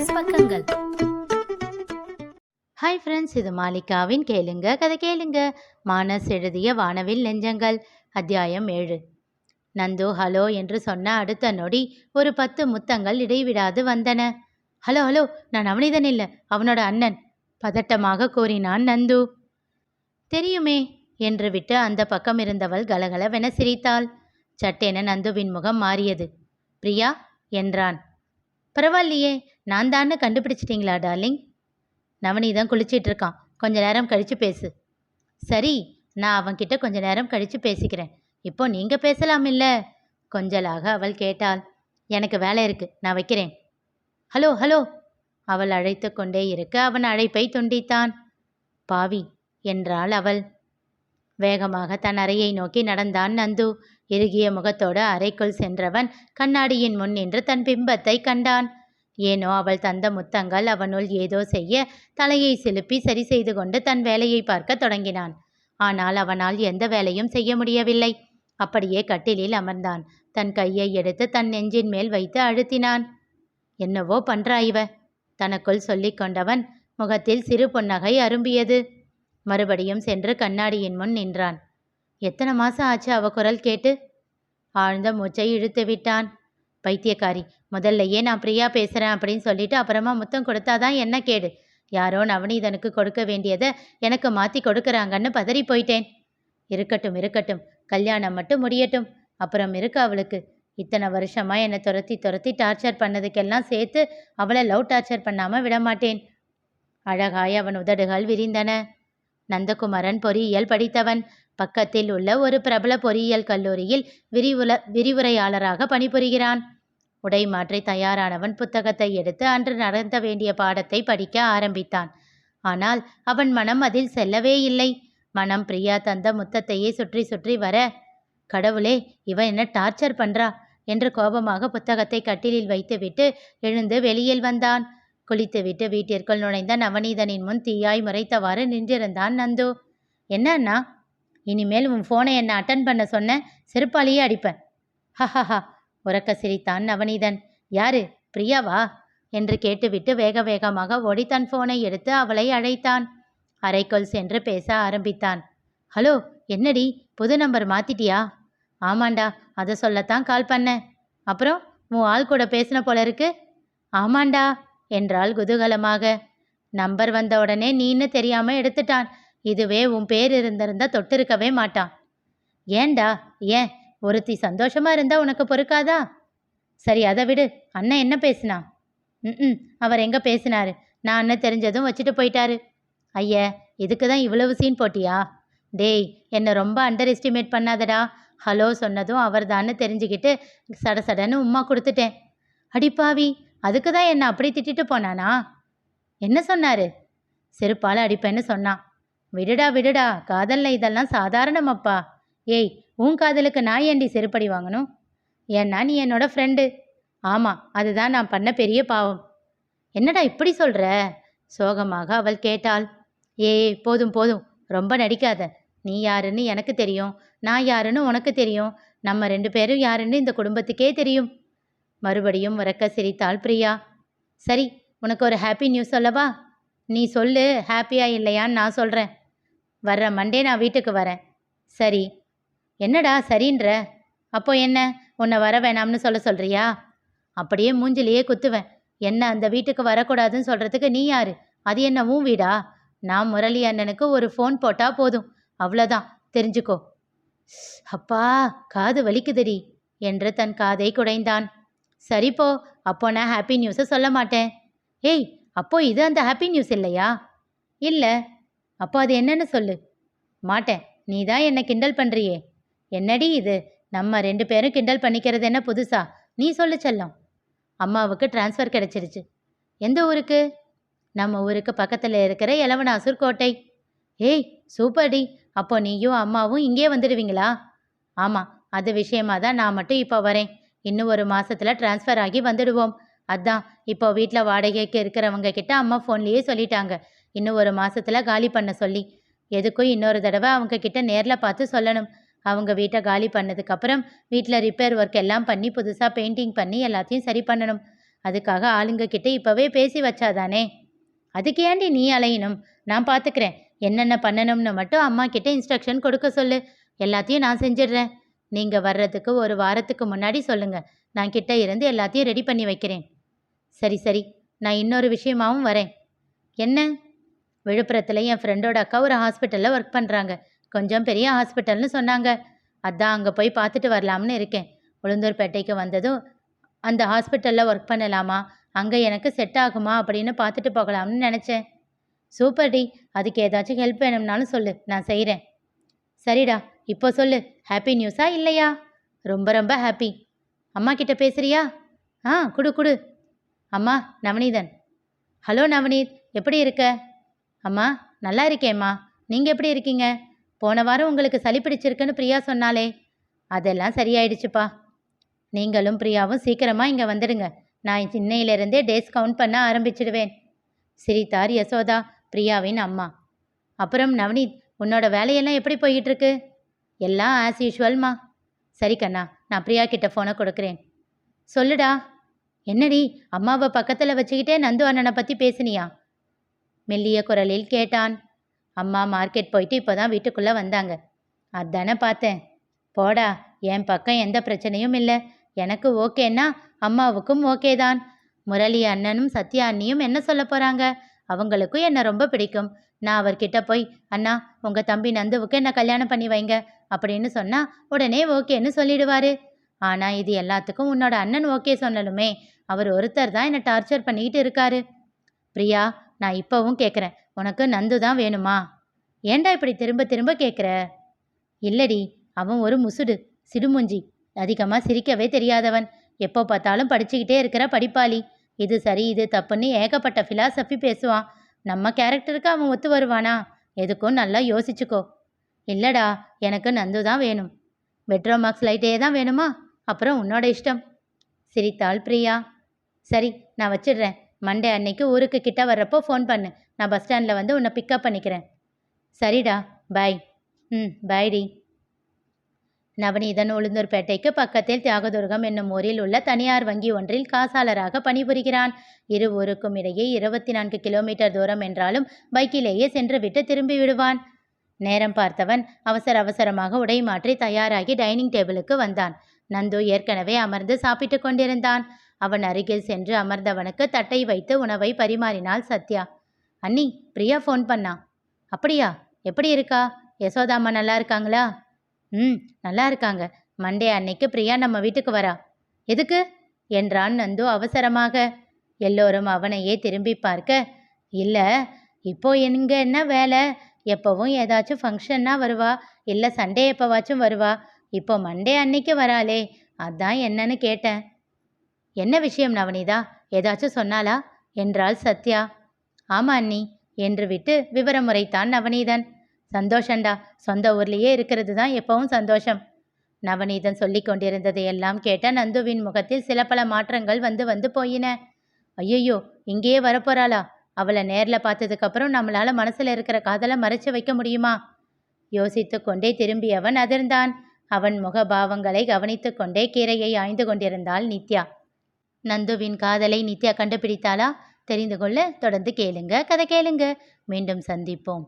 Minus பக்கங்கள். Hi friends, இது மாலிகாவின் கேளுங்க கதை கேளுங்க. மானஸ் எழுதிய வானவில் நெஞ்சங்கள், அத்தியாயம் 7. நந்து ஹலோ என்று சொன்ன அடுத்த நொடி ஒரு 10 முத்தங்கள் இடைவிடாது வந்தன. ஹலோ ஹலோ, நான் அவனிதன் இல்லை, அவனோட அண்ணன், பதட்டமாக கூறினான் நந்து. தெரியுமே என்று விட்டு அந்த பக்கம் இருந்தவள் கலகலவென சிரித்தாள். சட்டென நந்துவின் முகம் மாறியது. பிரியா என்றான். பரவாயில்லையே, நான் தான்னு கண்டுபிடிச்சிட்டிங்களா டார்லிங்? நவனிதான் குளிச்சிட்டு இருக்கான், கொஞ்ச நேரம் கழிச்சு பேசு. சரி, நான் அவன்கிட்ட கொஞ்ச நேரம் கழிச்சு பேசிக்கிறேன். இப்போ நீங்க பேசலாம் இல்ல? கொஞ்சலாக அவள் கேட்டாள். எனக்கு வேலை இருக்கு, நான் வைக்கிறேன். ஹலோ ஹலோ, அவள் அழைத்து கொண்டே இருக்க அவன் அழைப்பை துண்டித்தான். பாவி என்றாள் அவள். வேகமாக தன் அறையை நோக்கி நடந்தான் நந்து. இறுகிய முகத்தோடு அறைக்குள் சென்றவன் கண்ணாடியின் முன் நின்று தன் பிம்பத்தை கண்டான். ஏனோ அவள் தந்த முத்தங்கள் அவனுள் ஏதோ செய்ய தலையை சிலுப்பி சரி செய்து கொண்டு தன் வேலையை பார்க்க தொடங்கினான். ஆனால் அவனால் எந்த வேலையும் செய்ய முடியவில்லை. அப்படியே கட்டிலில் அமர்ந்தான். தன் கையை எடுத்து தன் நெஞ்சின் மேல் வைத்து அழுத்தினான். என்னவோ பண்றா இவ, தனக்குள் சொல்லி கொண்டவன் முகத்தில் சிறு புன்னகை அரும்பியது. மறுபடியும் சென்று கண்ணாடியின் முன் நின்றான். எத்தனை மாசம் ஆச்சு அவ குரல் கேட்டு? ஆழ்ந்த மூச்சை இழுத்து விட்டான். பைத்தியக்காரி, முதல்லையே நான் பிரியா பேசுகிறேன் அப்படின்னு சொல்லிட்டு அப்புறமா முத்தம் கொடுத்தாதான் என்ன கேடு? யாரோ நவநீதனுக்கு கொடுக்க வேண்டியதை எனக்கு மாற்றி கொடுக்குறாங்கன்னு பதறி போயிட்டேன். இருக்கட்டும் இருக்கட்டும், கல்யாணம் மட்டும் முடியட்டும், அப்புறம் இருக்கு அவளுக்கு. இத்தனை வருஷமா என்னை துரத்தி துரத்தி டார்ச்சர் பண்ணதுக்கெல்லாம் சேர்த்து அவளை லவ் டார்ச்சர் பண்ணாமல் விடமாட்டேன். அழகாய் அவன் உதடுகள் விரிந்தன. நந்தகுமரன் பொறியியல் படித்தவன். பக்கத்தில் உள்ள ஒரு பிரபல பொறியியல் கல்லூரியில் விரிவுரையாளராக பணிபுரிகிறான். உடை மாற்றி தயாரானவன் புத்தகத்தை எடுத்து அன்று நடத்த வேண்டிய பாடத்தை படிக்க ஆரம்பித்தான். ஆனால் அவன் மனம் அதில் செல்லவே இல்லை. மனம் பிரியா தந்த முத்தத்தையே சுற்றி சுற்றி வர, கடவுளே, இவன் என்ன டார்ச்சர் பண்றா என்று கோபமாக புத்தகத்தை கட்டிலில் வைத்துவிட்டு எழுந்து வெளியில் வந்தான். குளித்துவிட்டு வீட்டிற்குள் நுழைந்த நவநீதனின் முன் தீயாய் முறைத்தவாறு நின்றிருந்தான் நந்து. என்னன்னா, இனிமேல் உன் ஃபோனை என்ன அட்டன் பண்ண சொன்ன செருப்பாலேயே அடிப்பேன். ஹஹஹா, உறக்க சிரித்தான் நவநீதன். யாரு, பிரியாவா என்று கேட்டுவிட்டு வேக வேகமாக ஓடி தன் ஃபோனை எடுத்து அவளை அழைத்தான். அறைக்குள் சென்று பேச ஆரம்பித்தான். ஹலோ, என்னடி புது நம்பர் மாத்திட்டியா? ஆமாண்டா, அதை சொல்லத்தான் கால் பண்ணேன். அப்புறம் உன் ஆள் கூட பேசின போல இருக்கு. ஆமாண்டா என்றாள் குதூகலமாக. நம்பர் வந்த உடனே நீன்னு தெரியாம எடுத்துட்டான். இதுவே உன் பேர் இருந்திருந்தா தொட்டிருக்கவே மாட்டான். ஏண்டா, ஏன் ஒருத்தி சந்தோஷமா இருந்தா உனக்கு பொறுக்காதா? சரி, அதை விடு. அண்ணன் என்ன பேசினா? அவர் எங்க பேசினாரு? நான் அண்ணன் தெரிஞ்சதும் வச்சுட்டு போயிட்டாரு. ஐய, இதுக்கு தான் இவ்வளவு சீன் போட்டியா? டேய், என்னை ரொம்ப அண்டர் எஸ்டிமேட் பண்ணாதடா. ஹலோ சொன்னதும் அவர் தான்னு தெரிஞ்சுக்கிட்டு சடசடன்னு உம்மா கொடுத்துட்டேன். அடிப்பாவி, அதுக்கு தான் என்னை அப்படி திட்டிட்டு போனானா? என்ன சொன்னாரு? செருப்பால் அடிப்பேன்னு சொன்னான். விடுடா விடுடா, காதல்ல இதெல்லாம் சாதாரணமப்பா. ஏய், உன் காதலுக்கு நான் ஏண்டி செருப்படி வாங்கணும்? ஏன்னா நீ என்னோட ஃப்ரெண்டு. ஆமாம், அதுதான் நான் பண்ண பெரிய பாவம். என்னடா இப்படி சொல்கிற? சோகமாக அவள் கேட்டாள். ஏய், போதும் போதும், ரொம்ப நடிக்காத. நீ யாருன்னு எனக்கு தெரியும், நான் யாருன்னு உனக்கு தெரியும். நம்ம 2 பேரும் யாருன்னு இந்த குடும்பத்துக்கே தெரியும். மறுபடியும் உறக்க சிரித்தாள் பிரியா. சரி, உனக்கு ஒரு ஹாப்பி நியூஸ் சொல்லவா? நீ சொல்லு, ஹாப்பியா இல்லையான்னு நான் சொல்கிறேன். வர்ற மண்டே நான் வீட்டுக்கு வரேன். சரி. என்னடா சரின்ற? அப்போ என்ன, உன்னை வர வேணாம்னு சொல்கிறியா? அப்படியே மூஞ்சிலேயே குத்துவேன். என்ன அந்த வீட்டுக்கு வரக்கூடாதுன்னு சொல்கிறதுக்கு நீ யாரு? அது என்ன உன் வீடா? நான் முரளி அண்ணனுக்கு ஒரு ஃபோன் போட்டால் போதும், அவ்வளோதான், தெரிஞ்சுக்கோ. அப்பா, காது வலிக்குதடி என்று தன் காதை குடைந்தான். சரிப்போ, அப்போ நான் ஹாப்பி நியூஸை சொல்ல மாட்டேன். ஏய், அப்போ இது அந்த ஹாப்பி நியூஸ் இல்லையா? இல்லை. அப்போ அது என்னன்னு சொல்லு. மாட்டேன், நீ தான் என்னை கிண்டல் பண்ணுறியே. என்னடி இது, நம்ம 2 பேரும் கிண்டல் பண்ணிக்கிறது என்ன புதுசா? நீ சொல்லு செல்லம். அம்மாவுக்கு டிரான்ஸ்ஃபர் கிடைச்சிருச்சு. எந்த ஊருக்கு? நம்ம ஊருக்கு பக்கத்தில் இருக்கிற எலவனாசூர் கோட்டை. ஏய், சூப்பர்டி. அப்போ நீயும் அம்மாவும் இங்கே வந்துடுவீங்களா? ஆமாம், அது விஷயமா தான் நான் மட்டும் இப்போ வரேன். இன்னும் ஒரு மாதத்தில் டிரான்ஸ்ஃபர் ஆகி வந்துடுவோம். அதான் இப்போ வீட்டில் வாடகைக்கு இருக்கிறவங்க கிட்ட அம்மா ஃபோன்லேயே சொல்லிட்டாங்க, இன்னும் ஒரு மாதத்தில் காலி பண்ண சொல்லி. எதுக்கும் இன்னொரு தடவை அவங்க கிட்ட நேரில் பார்த்து சொல்லணும். அவங்க வீட்டை காலி பண்ணதுக்கப்புறம் வீட்டில் ரிப்பேர் ஒர்க் எல்லாம் பண்ணி புதுசாக பெயிண்டிங் பண்ணி எல்லாத்தையும் சரி பண்ணணும். அதுக்காக ஆளுங்க கிட்ட இப்போவே பேசி வச்சாதானே. அதுக்கு ஏண்டி நீ அலையணும்? நான் பார்த்துக்கிறேன். என்னென்ன பண்ணணும்னு மட்டும் அம்மா கிட்ட இன்ஸ்ட்ரக்ஷன் கொடுக்க சொல்லு. எல்லாத்தையும் நான் செஞ்சிடுறேன். நீங்கள் வர்றதுக்கு ஒரு வாரத்துக்கு முன்னாடி சொல்லுங்க. நான் கிட்ட இருந்து எல்லாத்தையும் ரெடி பண்ணி வைக்கிறேன். சரி சரி, நான் இன்னொரு விஷயமாவும் வரேன். என்ன? விழுப்புரத்தில் என் ஃப்ரெண்டோட அக்கா ஒரு ஹாஸ்பிட்டலில் ஒர்க் பண்ணுறாங்க. கொஞ்சம் பெரிய ஹாஸ்பிட்டல்னு சொன்னாங்க. அதான் அங்கே போய் பார்த்துட்டு வரலாம்னு இருக்கேன். உளுந்தூர்பேட்டைக்கு வந்ததும் அந்த ஹாஸ்பிட்டலில் ஒர்க் பண்ணலாமா, அங்கே எனக்கு செட் ஆகுமா அப்படின்னு பார்த்துட்டு போகலாம்னு நினச்சேன். சூப்பர் டி. அதுக்கு ஏதாச்சும் ஹெல்ப் வேணும்னாலும் சொல்லு, நான் செய்கிறேன். சரிடா, இப்போ சொல்லு, ஹாப்பி நியூஸா இல்லையா? ரொம்ப ரொம்ப ஹாப்பி. அம்மா கிட்ட பேசுறியா? குடு குடு. அம்மா, நவநீதன். ஹலோ நவநீத், எப்படி இருக்க? அம்மா, நல்லா இருக்கேம்மா. நீங்கள் எப்படி இருக்கீங்க? போன வாரம் உங்களுக்கு சளி பிடிச்சிருக்குன்னு பிரியா சொன்னாலே. அதெல்லாம் சரியாயிடுச்சுப்பா. நீங்களும் பிரியாவும் சீக்கிரமாக இங்கே வந்துடுங்க. நான் இன்னையிலிருந்தே டேஸ் கவுண்ட் பண்ண ஆரம்பிச்சிடுவேன். சிரித்தார் யசோதா, பிரியாவின் அம்மா. அப்புறம் நவநீத், உன்னோட வேலையெல்லாம் எப்படி போய்கிட்டு இருக்கு? எல்லாம் ஆஸ் யூஷுவல்மா. சரி கண்ணா, நான் பிரியா கிட்ட ஃபோனை கொடுக்குறேன். சொல்லுடா. என்னடி, அம்மாவை பக்கத்தில் வச்சுக்கிட்டே நந்து அண்ணனை பற்றி பேசுனியா? மெல்லிய குரலில் கேட்டான். அம்மா மார்க்கெட் போயிட்டு இப்போ தான் வீட்டுக்குள்ளே வந்தாங்க. அதானே பார்த்தேன். போடா, என் பக்கம் எந்த பிரச்சனையும் இல்லை. எனக்கு ஓகேன்னா அம்மாவுக்கும் ஓகே தான். முரளி அண்ணனும் சத்யா அண்ணியும் என்ன சொல்ல போகிறாங்க? அவங்களுக்கும் என்னை ரொம்ப பிடிக்கும். நான் அவர்கிட்ட போய், அண்ணா உங்கள் தம்பி நந்துவுக்கு என்ன கல்யாணம் பண்ணி வைங்க அப்படின்னு சொன்னால் உடனே ஓகேன்னு சொல்லிடுவார். ஆனால் இது எல்லாத்துக்கும் உன்னோட அண்ணன் ஓகே சொல்லணுமே. அவர் ஒருத்தர் தான் என்னை டார்ச்சர் பண்ணிக்கிட்டு இருக்காரு. பிரியா, நான் இப்போவும் கேட்குறேன், உனக்கு நந்து தான் வேணுமா? ஏண்டா இப்படி திரும்ப திரும்ப கேட்குற? இல்லடி, அவன் ஒரு முசுடு, சிடுமுஞ்சி, அதிகமாக சிரிக்கவே தெரியாதவன், எப்போ பார்த்தாலும் படிச்சுக்கிட்டே இருக்கிற படிப்பாளி. இது சரி இது தப்புன்னு ஏகப்பட்ட ஃபிலாசபி பேசுவான். நம்ம கேரக்டருக்கு அவன் ஒத்து வருவானா? எதுக்கும் நல்லா யோசிச்சுக்கோ. இல்லைடா, எனக்கு நந்து தான் வேணும். பெட்ரோல் மார்க்ஸ் லைட்டே தான் வேணுமா? அப்புறம் உன்னோட இஷ்டம். சிரித்தாள் பிரியா. சரி, நான் வச்சிடுறேன். மண்டே அன்னைக்கு ஊருக்கு கிட்ட வர்றப்போ ஃபோன் பண்ணு. நான் பஸ் ஸ்டாண்டில் வந்து உன்னை பிக்கப் பண்ணிக்கிறேன். சரிடா, பாய். பாய்டி. நவநீதன் உளுந்தூர்பேட்டைக்கு பக்கத்தில் தியாகதுர்கம் என்னும் ஊரில் உள்ள தனியார் வங்கி ஒன்றில் காசாளராக பணிபுரிகிறான். இரு ஊருக்கும் இடையே 24 கிலோமீட்டர் தூரம் என்றாலும் பைக்கிலேயே சென்று விட்டு திரும்பி விடுவான். நேரம் பார்த்தவன் அவசர அவசரமாக உடை மாற்றி தயாராகி டைனிங் டேபிளுக்கு வந்தான். நந்து ஏற்கனவே அமர்ந்து சாப்பிட்டு கொண்டிருந்தான். அவன் அருகில் சென்று அமர்ந்தவனுக்கு தட்டை வைத்து உணவை பரிமாறினாள் சத்யா. அண்ணி, பிரியா ஃபோன் பண்ணா. அப்படியா? எப்படி இருக்கா? யசோதாம்மா நல்லா இருக்காங்களா? நல்லா இருக்காங்க. மண்டே அன்னைக்கு பிரியா நம்ம வீட்டுக்கு வரா. எதுக்கு என்றான் நந்து அவசரமாக. எல்லோரும் அவனையே திரும்பி பார்க்க, இல்லை இப்போ எங்கே என்ன வேலை? எப்போவும் ஏதாச்சும் ஃபங்க்ஷன்னா வருவா, இல்லை சண்டே எப்போவாச்சும் வருவா. இப்போ மண்டே அன்னைக்கு வராளே, அதான் என்னன்னு கேட்டேன். என்ன விஷயம் நவனிதா? ஏதாச்சும் சொன்னாளா என்றாள் சத்யா. ஆமா அண்ணி என்று விட்டு விவரம் உரைத்தான் நவநீதன். சந்தோஷண்டா, சொந்த ஊர்லேயே இருக்கிறது தான் எப்பவும் சந்தோஷம். நவநீதன் சொல்லி கொண்டிருந்ததையெல்லாம் கேட்ட நந்துவின் முகத்தில் சில பல மாற்றங்கள் வந்து வந்து போயின. ஐயோ, இங்கேயே வரப்போறாளா? அவளை நேரில் பார்த்ததுக்கப்புறம் நம்மளால மனசில் இருக்கிற காதலை மறைச்சு வைக்க முடியுமா? யோசித்து கொண்டே திரும்பியவன் அதிர்ந்தான். அவன் முகபாவங்களை கவனித்து கொண்டே கீரையை ஆய்ந்து கொண்டிருந்தாள் நித்யா. நந்துவின் காதலை நித்யா கண்டுபிடித்தாளா? தெரிந்து கொள்ள தொடர்ந்து கேளுங்க, கதை கேளுங்க. மீண்டும் சந்திப்போம்.